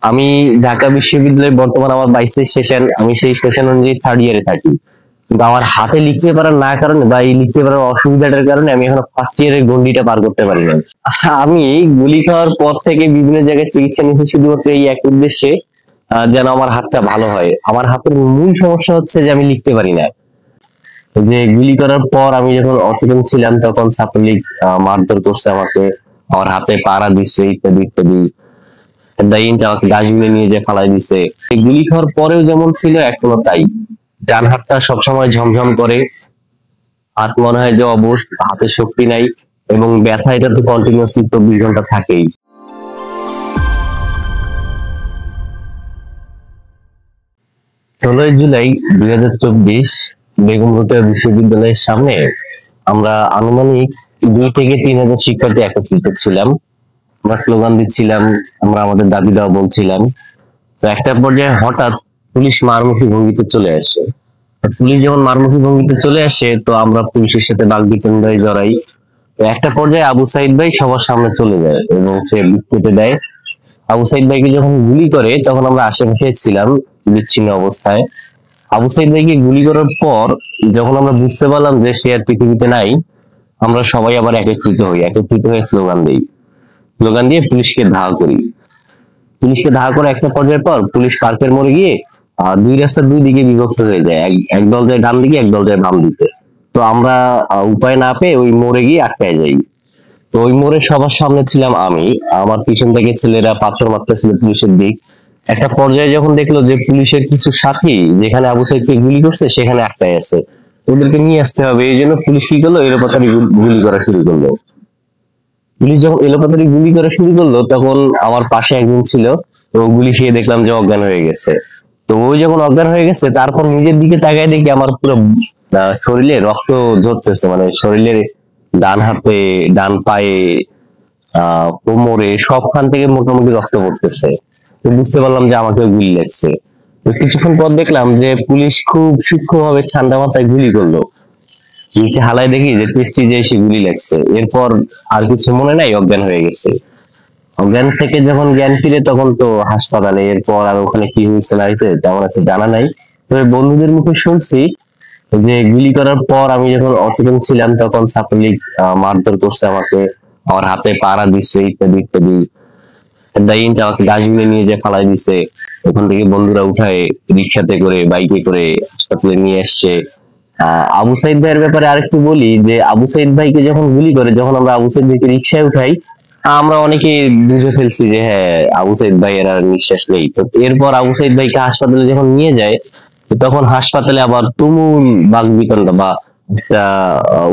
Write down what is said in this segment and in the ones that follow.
আমি ঢাকা বিশ্ববিদ্যালয়ে বর্তমান আমার 22 সেশন, আমি সেই সেশন অনুযায়ী 3rd ইয়ারে থাকি। কিন্তু আমার হাতে লিখতে পারার না কারণে বা এই লিখতে পারার অসুবিধাটার কারণে আমি এখন 1st ইয়ারের গণ্ডিটা পার করতে পারি না। আমি গুলি খাওয়ার পর থেকে বিভিন্ন জায়গায় চিকিৎসা নিয়েছি শুধুমাত্র এই এক উদ্দেশ্যে, যেন আমার হাতটা ভালো হয়। আমার হাতের মূল সমস্যা হচ্ছে যে আমি লিখতে পারি না। যে গুলি করার পর আমি যখন অচেতন ছিলাম তখন ছাত্রলীগ মারধর করছে আমাকে, আমার হাতে পাড়া দিচ্ছে ইত্যাদি ইত্যাদি। আমাকে ডাস্টবিনে নিয়ে যে ফালাই দিছে। গুলি খাওয়ার পরেও যেমন ছিল এখনো তাই। ডান হাতটা সবসময় ঝমঝম করে, হাত মনে হয় যে অবশ, হাতে শক্তি নাই এবং ব্যথা এটা তো কন্টিনিউয়াসলি 24 ঘন্টা থাকেই। 16 জুলাই 2024 বেগম রোকেয়া বিশ্ববিদ্যালয়ের সামনে আমরা আনুমানিক 2 থেকে 3,000 শিক্ষার্থী একত্রিত ছিলাম। আমরা স্লোগান দিচ্ছিলাম, আমরা আমাদের দাবি দাওয়া বলছিলাম। তো একটা পর্যায়ে হঠাৎ পুলিশ মারমুখী ভঙ্গিতে চলে আসে। পুলিশ যখন মারমুখী ভঙ্গিতে চলে আসে তো আমরা পুলিশের সাথে বাকবিতণ্ডায় জড়াই। তো একটা পর্যায়ে আবু সাইদ ভাই সবার সামনে চলে যায় এবং সে কেটে দেয়। আবু সাইদ ভাইকে যখন গুলি করে তখন আমরা আশেপাশে ছিলাম বিচ্ছিন্ন অবস্থায়। আবু সাইদ ভাইকে গুলি করার পর যখন আমরা বুঝতে পারলাম যে সে আর পৃথিবীতে নাই, আমরা সবাই আবার একত্রিত হয়ে স্লোগান দিই। স্লোগান দিয়ে পুলিশকে ধাওয়া করি। পুলিশকে ধাওয়া করে একটা পর্যায়ের পর পুলিশ পার্কের মোড়ে গিয়ে 2 রাস্তার 2 দিকে বিভক্ত হয়ে যায়। এক দল যায় ডান দিকে, এক দল যায় বাম দিকে। তো আমরা উপায় না পেয়ে ওই মোড়ে গিয়ে আটকায় যাই। তো ওই মোড়ে সবার সামনে ছিলাম আমি, আমার পিছন থেকে ছেলেরা পাথর মারতেছিল পুলিশের দিক। একটা পর্যায়ে যখন দেখলো যে পুলিশের কিছু সাথী যেখানে আবু সাইদকে গুলি করছে সেখানে আটকায় আছে, ওদেরকে নিয়ে আসতে হবে, এই জন্য পুলিশ কি করলো, এলোপাতাড়ি গুলি করা শুরু করলো। পুলিশ যখন এলোপাতাড়ি গুলি করা শুরু করলো তখন আমার পাশে একজন ছিল, তো গুলি খেয়ে দেখলাম যে অজ্ঞান হয়ে গেছে। তো ওই যখন অজ্ঞান হয়ে গেছে তারপর নিজের দিকে তাকায় দেখি আমার পুরো শরীরে রক্ত ঝরতেছে, মানে শরীরের ডান হাতে, ডান পায়ে, কোমরে সবখান থেকে মোটামুটি রক্ত পড়তেছে। তো বুঝতে পারলাম যে আমাকে গুলি লাগছে। তো কিছুক্ষণ পর দেখলাম যে পুলিশ খুব সূক্ষ্মভাবে ঠান্ডা মাথায় গুলি করলো। নিচে হালায় দেখি যে প্রেস্টিজে এসে গুলি লাগছে। এরপর আর কিছু মনে নাই, অজ্ঞান হয়ে গেছে। অজ্ঞান থেকে যখন জ্ঞান ফিরে তখন তো হাসপাতালে। এরপর আর ওখানে কি হয়েছে না হয়েছে তেমন একটা জানা নাই। তবে বন্ধুদের মুখে শুনছি যে গুলি করার পর আমি যখন অচেতন ছিলাম তখন ছাত্রলীগ মারধর করছে আমাকে, আমার হাতে পাড়া দিচ্ছে ইত্যাদি ইত্যাদি। আমাকে ডাস্টবিনে নিয়ে যে ফালাই দিছে। ওখান থেকে বন্ধুরা উঠায় রিক্সাতে করে, বাইকে করে হাসপাতালে নিয়ে আসছে। আবু সাইদ ভাইয়ের ব্যাপারে আরেকটু বলি যে আবু সাইদ ভাইকে যখন গুলি করে, যখন আমরা আবু সাইদ ভাইকে রিক্সায় উঠাই, আমরা অনেকে বুঝে ফেলছি যে হ্যাঁ আবু সাইদ ভাইয়ের আর নিঃশ্বাস নেই। তো এরপর আবু সাইদ ভাইকে হাসপাতালে যখন নিয়ে যায় তখন হাসপাতালে আবার তুমুল বাকবিতণ্ডা বা একটা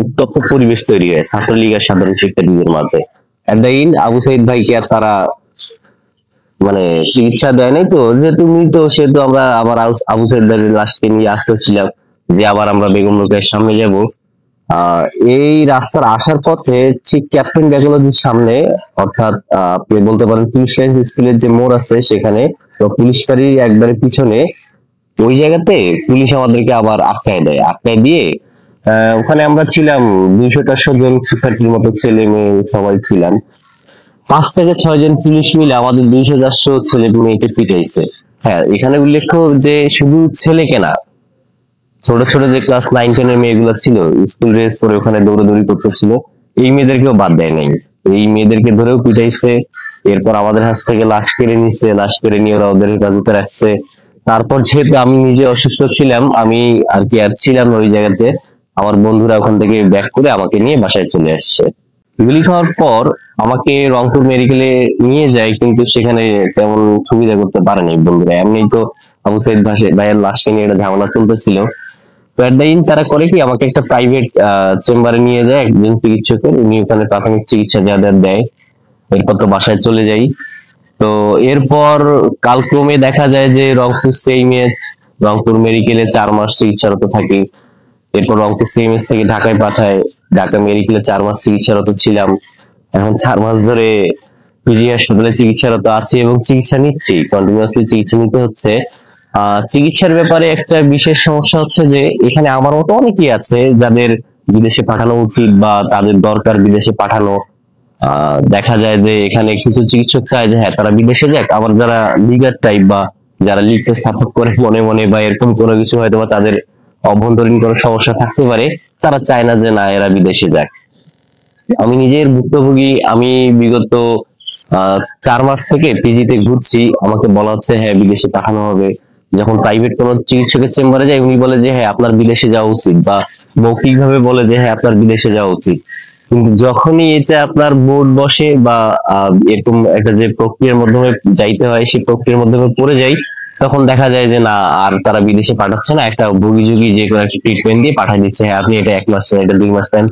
উত্তপ্ত পরিবেশ তৈরি হয় ছাত্রলীগের সাধারণ শিক্ষার্থীদের মাঝে। একদিন আবু সাইদ ভাইকে আর তারা মানে চিকিৎসা দেয় নাই, তো যেহেতু মৃত সেহেতু আমরা আবার আবু সাইদ ভাইয়ের লাশকে নিয়ে আসতেছিলাম যে আবার আমরা বেগম রোকেয়ার সামনে যাব। এই রাস্তার আসার পথে ঠিক ক্যাপ্টেন ব্যাকোলজির সামনে, অর্থাৎ আপনি বলতে পারেন পুলিশ লাইন্স স্কুলের যে মোড় আছে সেখানে, তো পুলিশ ফাঁড়ির একবারে পিছনে ওই জায়গাতে পুলিশ আমাদেরকে আবার আটকায় দেয়। আটকায় দিয়ে ওখানে আমরা ছিলাম 200-400 জন শিক্ষার্থীর মতো, ছেলে মেয়ে সবাই ছিলাম। 5 থেকে 6 জন পুলিশ মিলে আমাদের 200-400 ছেলে মেয়েকে পিটাইছে। হ্যাঁ, এখানে উল্লেখ্য যে শুধু ছেলেকে না, ছোট ছোট যে ক্লাস 9-10 এর মেয়েগুলো ছিল স্কুল ড্রেস পরে ওখানে দৌড়াদৌড়ি করতেছিল, এই মেয়েদেরকেও বাদ দেয় নাই। এই মেয়েদেরকে ধরেও পিটাইছে। এরপর আমাদের হাত থেকে লাশ কেড়ে নিচ্ছে, লাশ কেড়ে নিয়ে ওরা ওদের হেফাজতে রাখছে। তারপর যেহেতু আমি নিজে অসুস্থ ছিলাম, আমি আর কি আর ছিলাম ওই জায়গাতে, আমার বন্ধুরা ওখান থেকে ব্যাক করে আমাকে নিয়ে বাসায় চলে আসছে। গুলি খাওয়ার পর আমাকে রংপুর মেডিকেলে নিয়ে যায়, কিন্তু সেখানে তেমন সুবিধা করতে পারেনি বন্ধুরা। এমনি তো আবু সাইদ ভাইয়ের লাশকে নিয়ে একটা ঝামেলা চলতেছিল। তো একদিন তারা করে কি, আমাকে একটা প্রাইভেট চেম্বারে নিয়ে যায় একজন চিকিৎসকের, উনি ওখানে প্রাথমিক চিকিৎসা যাদের দেয়। এরপর তো বাসায় চলে যাই। তো এরপর কালক্রমে দেখা যায় যে রংপুর সিএমএইচ, রংপুর মেডিকেলে 4 মাস চিকিৎসারত থাকি। এরপর রংপুর সিএমএইচ থেকে ঢাকায় পাঠায়, ঢাকা মেডিকেলে 4 মাস চিকিৎসারত ছিলাম। এখন 4 মাস ধরে পিজি হাসপাতালে চিকিৎসারত আছি এবং চিকিৎসা নিচ্ছি, কন্টিনিউয়াসলি চিকিৎসা নিতে হচ্ছে। চিকিৎসার ব্যাপারে একটা বিশেষ সমস্যা হচ্ছে যে এখানে আমার মতো অনেকেই আছে যাদের বিদেশে পাঠানো উচিত বা তাদের দরকার বিদেশে পাঠানো, দেখা যায় যে এখানে কিছু চিকিৎসক চায় যে হ্যাঁ তারা বিদেশে যাক, আবার যারা লিগার টাইপ বা যারা লিগকে সাপোর্ট করে মনে মনে বা এরকম কোনো কিছু হয়তো বা তাদের অভ্যন্তরীণ কোনো সমস্যা থাকতে পারে, তারা চায় না যে না এরা বিদেশে যাক। আমি নিজের ভুক্তভোগী। আমি বিগত 4 মাস থেকে পিজিতে ঘুরছি, আমাকে বলা হচ্ছে হ্যাঁ বিদেশে পাঠানো হবে। যখন প্রাইভেট কোনো চিকিৎসকের চেম্বারে যাই উনি বলে যে হ্যাঁ আপনার বিদেশে যাওয়া উচিত, বা মৌখিক ভাবে বলে যে হ্যাঁ আপনার বিদেশে যাওয়া উচিত। কিন্তু যখনই এতে আপনার বোর্ড বসে বা এরকম একটা যে প্রক্রিয়ার মাধ্যমে যাইতে হয় সেই প্রক্রিয়ার মাধ্যমে পড়ে যাই, তখন দেখা যায় যে না আর তারা বিদেশে পাঠাচ্ছে না, একটা ভুগিযোগী যে কোনো একটা ট্রিটমেন্ট দিয়ে পাঠিয়ে দিচ্ছে, হ্যাঁ আপনি এটা 1 মাস নেন, এটা 2 মাস নেন।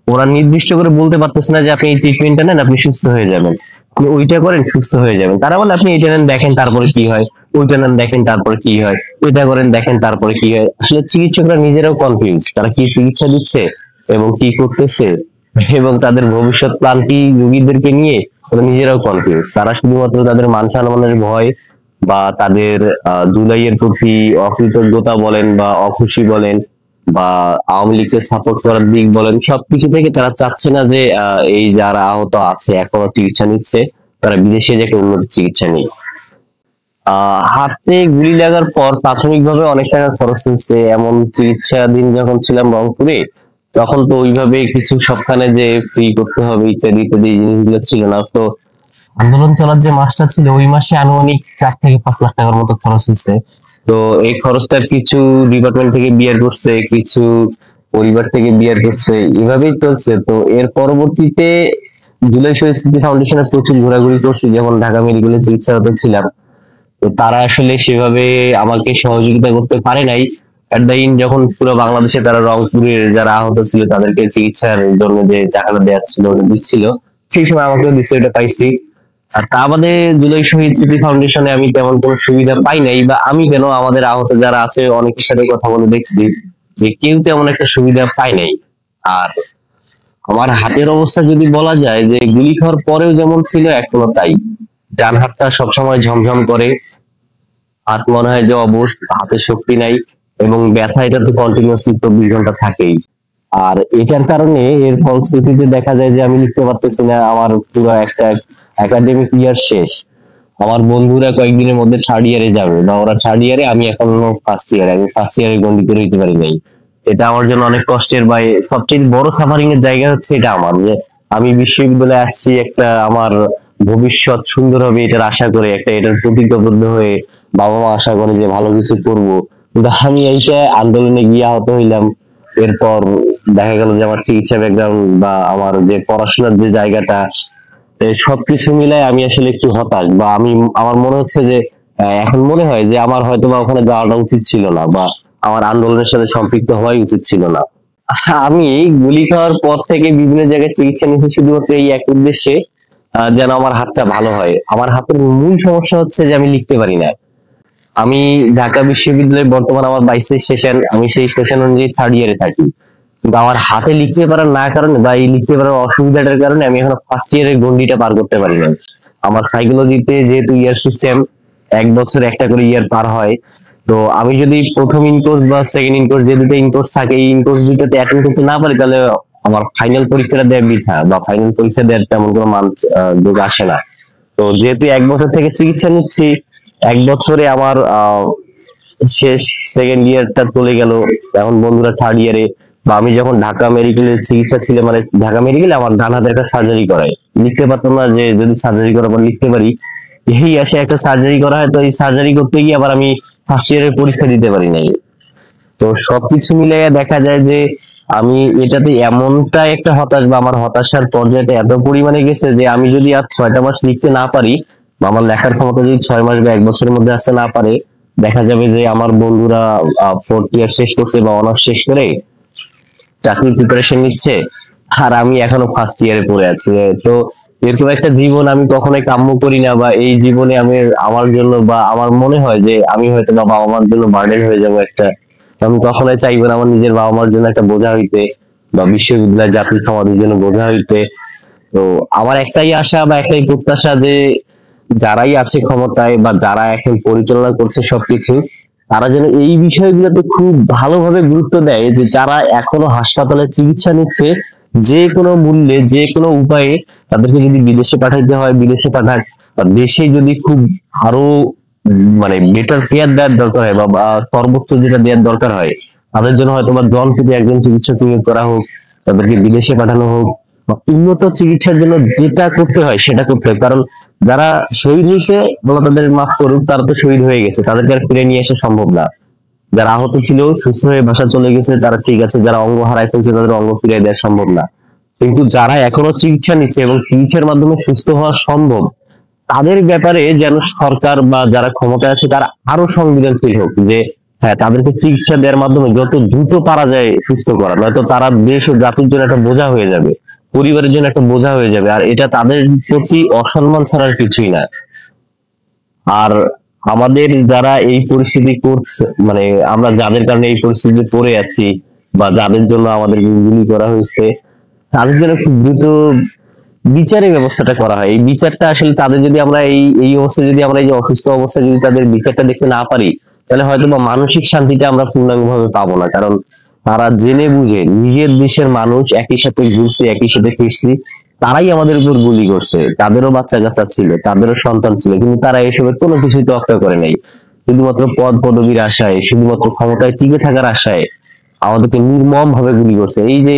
ওরা নির্দিষ্ট করে বলতে পারতেছে না যে আপনি এই ট্রিটমেন্টটা নেন আপনি সুস্থ হয়ে যাবেন, আপনি ওইটা করেন সুস্থ হয়ে যাবেন। তারা বলে আপনি এটা নেন দেখেন তারপরে কি হয়, ওইটা নেন দেখেন তারপরে কি হয়, ওইটা করেন দেখেন তারপরে কি হয়। আসলে চিকিৎসকরা নিজেরাও কনফিউজ, তারা কি চিকিৎসা দিচ্ছে এবং কি করতেছে এবং তাদের ভবিষ্যৎ প্ল্যান কি রোগীদেরকে নিয়ে, ওরা নিজেরাও কনফিউজ। তারা শুধুমাত্র তাদের মান সম্মানের ভয় বা তাদের জুলাইয়ের প্রতি অকৃতজ্ঞতা বলেন বা অখুশি বলেন বা আওয়ামী লীগকে সাপোর্ট করার দিক বলেন, সবকিছু থেকে তারা চাচ্ছে না যে এই যারা আহত আছে এখনো চিকিৎসা নিচ্ছে তারা বিদেশে যে একটা উন্নত চিকিৎসা নিয়ে। হাতে গুলি লাগার পর প্রাথমিকভাবে অনেক টাকা খরচ হয়েছে। এমন চিকিৎসাধীন যখন ছিলাম রংপুরে, তখন তো ওইভাবে কিছু সবখানে যে ফ্রি করতে হবে ইত্যাদি ইত্যাদি জিনিসগুলো ছিল না। তো আন্দোলন চলার যে মাসটা ছিল ওই মাসে আনুমানিক 4 থেকে 5 লাখ টাকার মতো খরচ হয়েছে। তো এই খরচটা কিছু ডিপার্টমেন্ট থেকে বিয়ার করছে, কিছু পরিবার থেকে বিয়ার করছে, এভাবেই চলছে। তো এর পরবর্তীতে জুলাই শহীদ স্মৃতি ফাউন্ডেশনের প্রচুর ঘোরাঘুরি করছি, যেমন ঢাকা মেডিকেলে চিকিৎসারত ছিলাম। তো তারা আসলে সেভাবে আমাকে সহযোগিতা করতে পারে নাই। এট দ্য এন্ড যখন পুরো বাংলাদেশে তারা রংপুরের যারা আহত ছিল তাদেরকে চিকিৎসার জন্য যে টাকাটা দেওয়া ছিল দিচ্ছিল, সেই সময় আমাকেও দিচ্ছে, ওটা পাইছি। আর তা বাদে জুলাই শহীদ স্মৃতি ফাউন্ডেশনে আমি তেমন কোনো সুবিধা পাই নাই, বা আমি কেন আমাদের আহত যারা আছে অনেকের সাথে কথা বলে দেখছি যে কেউ তেমন একটা সুবিধা পায় নাই। আর আমার হাতের অবস্থা যদি বলা যায় যে গুলি খাওয়ার পরেও যেমন ছিল এখনো তাই। ডান হাতটা সবসময় ঝমঝম করে, হাত মনে হয় যে অবশ, হাতে শক্তি নাই, এবং ব্যথা এটা তো কন্টিনিউয়াসলি 24 ঘন্টা থাকেই। আর এটার কারণে এর ফলশ্রুতিতে দেখা যায় যে আমি লিখতে পারতেছি না। আমার পুরো একটা একাডেমিক ইয়ার শেষ, আমার বন্ধুরা কয়েকদিনের মধ্যে থার্ড ইয়ারে যাবে, বা ওরা থার্ড ইয়ারে, আমি এখনো ফার্স্ট ইয়ারে, আমি ফার্স্ট ইয়ারে গন্ডিতে রইতে পারি নাই। এটা আমার জন্য অনেক কষ্টের, বা সবচেয়ে বড় সাফারিং এর জায়গা হচ্ছে এটা আমার, যে আমি বিশ্ববিদ্যালয়ে আসছি একটা আমার ভবিষ্যৎ সুন্দর হবে এটার আশা করে, একটা এটার প্রতিজ্ঞাবদ্ধ হয়ে বাবা মা আশা করে যে ভালো কিছু করবো, কিন্তু আমি এসে আন্দোলনে গিয়ে আহত হইলাম। এরপর দেখা গেল যে আমার চিকিৎসা ব্যাকগ্রাউন্ড বা আমার যে পড়াশোনার যে জায়গাটা, সবকিছু মিলাই আমি আসলে একটু হতাশ, বা আমার মনে হচ্ছে যে এখন মনে হয় যে আমার হয়তো বা ওখানে যাওয়াটা উচিত ছিল না, বা আমার আন্দোলনের সাথে সম্পৃক্ত হওয়াই উচিত ছিল না। আমি গুলি খাওয়ার পর থেকে বিভিন্ন জায়গায় চিকিৎসা নিচ্ছি শুধুমাত্র এই এক উদ্দেশ্যে, যেন আমার হাতটা ভালো হয়। আমার হাতের মূল সমস্যা হচ্ছে যে আমি লিখতে পারি না। আমি ঢাকা বিশ্ববিদ্যালয়ে বর্তমান আমার 22 সেশন, আমি সেই সেশন অনুযায়ী থার্ড ইয়ারে থাকি, কিন্তু আমার হাতে লিখতে পারার না কারণে বা এই লিখতে পারার অসুবিধাটার কারণে আমি এখন ফার্স্ট ইয়ারের গন্ডিটা পার করতে পারি না। আমার সাইকোলজিতে যেহেতু ইয়ার সিস্টেম, 1 বছর একটা করে ইয়ার পার হয়। তো আমি যদি প্রথম ইনকোর্স বা সেকেন্ড ইনকোর্স, যে দুটো ইনকোর্স থাকে, এই ইনকোর্স দুটোতে অ্যাটেন্ড করতে না পারি, তাহলে আমার ফাইনাল পরীক্ষাটা দেওয়া বৃথা, বা ফাইনাল পরীক্ষা দেওয়ার তেমন কোনো মান যোগ আসে না। তো যেহেতু 1 বছর থেকে চিকিৎসা নিচ্ছি, 1 বছরে আমার শেষ সেকেন্ড ইয়ারটা চলে গেল, এখন বন্ধুরা থার্ড ইয়ারে। বা আমি যখন ঢাকা মেডিকেলের চিকিৎসা ছিল, মানে ঢাকা মেডিকেলে আমার ডান হাতে একটা সার্জারি করায়, লিখতে পারতাম না, যে যদি সার্জারি করার পর লিখতে পারি, এই আসে একটা সার্জারি করা হয়। তো এই সার্জারি করতে গিয়ে আবার আমি ফার্স্ট ইয়ারের পরীক্ষা দিতে পারি নাই। তো সবকিছু মিলে দেখা যায় যে আমি এটাতে এমনটা একটা হতাশ, বা আমার হতাশার পর্যায়টা এত পরিমাণে গেছে যে আমি যদি আর 6টা মাস লিখতে না পারি, বা আমার লেখার ক্ষমতা যদি 6 মাস বা 1 বছরের মধ্যে আসতে না পারে, দেখা যাবে যে আমার বন্ধুরা ফোর্থ ইয়ার শেষ করছে বা অনার্স শেষ করে চাকরির প্রিপারেশন নিচ্ছে, আর আমি এখনো ফার্স্ট ইয়ারে পড়ে আছি। তো এরকম একটা জীবন আমি কখনোই কাম্য করি না, বা এই জীবনে আমি আমার জন্য, বা আমার মনে হয় যে আমি হয়তো বা বাবা মার জন্য বার্ডেন হয়ে যাবো একটা। আমি কখনোই চাইবো না আমার নিজের বাবা মার জন্য একটা বোঝা হইতে, বা বিশ্ববিদ্যালয় জাতীয় সমাজের জন্য বোঝা হইতে। তো আমার একটাই আশা বা একটাই প্রত্যাশা যে যারাই আছে ক্ষমতায় বা যারা এখন পরিচালনা করছে সবকিছু, তারা যেন এই বিষয়গুলোতে খুব ভালোভাবে গুরুত্ব দেয়, যে যারা এখনো হাসপাতালে চিকিৎসা নিচ্ছে যে কোনো মূল্যে যে কোনো উপায়ে তাদেরকে যদি বিদেশে পাঠাইতে হয় বিদেশে পাঠাক, বা দেশে যদি খুব আরো মানে বেটার কেয়ার দেওয়ার দরকার হয় বা সর্বোচ্চ যেটা দেওয়ার দরকার হয় তাদের জন্য হয়তো বা জন থেকে একজন চিকিৎসক নিয়োগ করা হোক, তাদেরকে বিদেশে পাঠানো হোক, বা উন্নত চিকিৎসার জন্য যেটা করতে হয় সেটা করতে হয়। কারণ যারা শহীদ হয়েছে আল্লাহ তাদের মাফ করুক, তারা তো শহীদ হয়ে গেছে, তাদেরকে আর ফিরে নিয়ে আসা সম্ভব না। যারা আহত ছিল সুস্থ হয়ে বাসা চলে গেছে তারা ঠিক আছে, যারা অঙ্গ হারাই ফেলছে তাদের অঙ্গ ফিরিয়ে দেওয়া সম্ভব না। কিন্তু যারা এখনো চিকিৎসা নিচ্ছে এবং চিকিৎসার মাধ্যমে সুস্থ হওয়া সম্ভব, তাদের ব্যাপারে যেন সরকার বা যারা ক্ষমতায় আছে তারা আরো সংবেদনশীল হোক, যে হ্যাঁ তাদেরকে চিকিৎসা দেওয়ার মাধ্যমে যত দ্রুত পারা যায় সুস্থ করা, নয়তো তারা দেশ ও জাতির জন্য একটা বোঝা হয়ে যাবে, পরিবারের জন্য একটা বোঝা হয়ে যাবে, আর এটা তাদের প্রতি অসম্মান ছাড়ার কিছুই না। আর আমাদের যারা এই পরিস্থিতি করছে, মানে আমরা যাদের কারণে এই পরিস্থিতিতে পড়ে আছি বা যাদের জন্য আমাদের গুলি করা হয়েছে, তাদের জন্য খুব দ্রুত বিচারের ব্যবস্থাটা করা হয়। এই বিচারটা আসলে তাদের যদি আমরা এই এই অবস্থায় যদি আমরা এই যে অসুস্থ অবস্থায় যদি তাদের বিচারটা দেখতে না পারি, তাহলে হয়তো বা মানসিক শান্তিটা আমরা পূর্ণাঙ্গভাবে পাবো না। কারণ তারা জেনে বুঝে নিজের দেশের মানুষ একই সাথে ঘুরছে একই সাথে ফিরছি, তারাই আমাদের উপর গুলি করছে, তাদেরও বাচ্চা কাচ্চা ছিল, তাদেরও সন্তান ছিল, কিন্তু তারা এসবের কোনো কিছুই তোয়াক্কা করে নাই। শুধুমাত্র পদ পদবীর আশায়, শুধুমাত্র ক্ষমতায় টিকে থাকার আশায় আমাদেরকে নির্মম ভাবে গুলি করছে। এই যে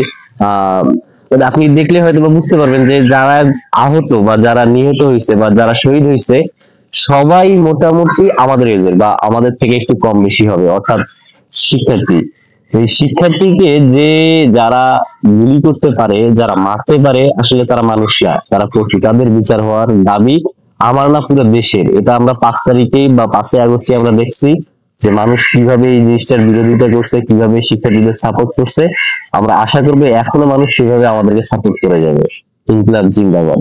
আপনি দেখলে হয়তো বা বুঝতে পারবেন যে যারা আহত বা যারা নিহত হয়েছে বা যারা শহীদ হয়েছে সবাই মোটামুটি আমাদের এজের বা আমাদের থেকে একটু কম বেশি হবে, অর্থাৎ শিক্ষার্থী। এই শিক্ষার্থীকে যে যারা গুলি করতে পারে, যারা মারতে পারে, আসলে তারা মানুষ না, তারা পশু। তাদের বিচার হওয়ার দাবি আমার না পুরো দেশের। এটা আমরা 5 তারিখেই বা 5ই আগস্টে আমরা দেখছি যে মানুষ কিভাবে এই জিনিসটার বিরোধিতা করছে, কিভাবে শিক্ষার্থীদের সাপোর্ট করছে। আমরা আশা করবো এখনো মানুষ সেভাবে আমাদেরকে সাপোর্ট করে যাবে। ইনকিলাব জিন্দাবাদ।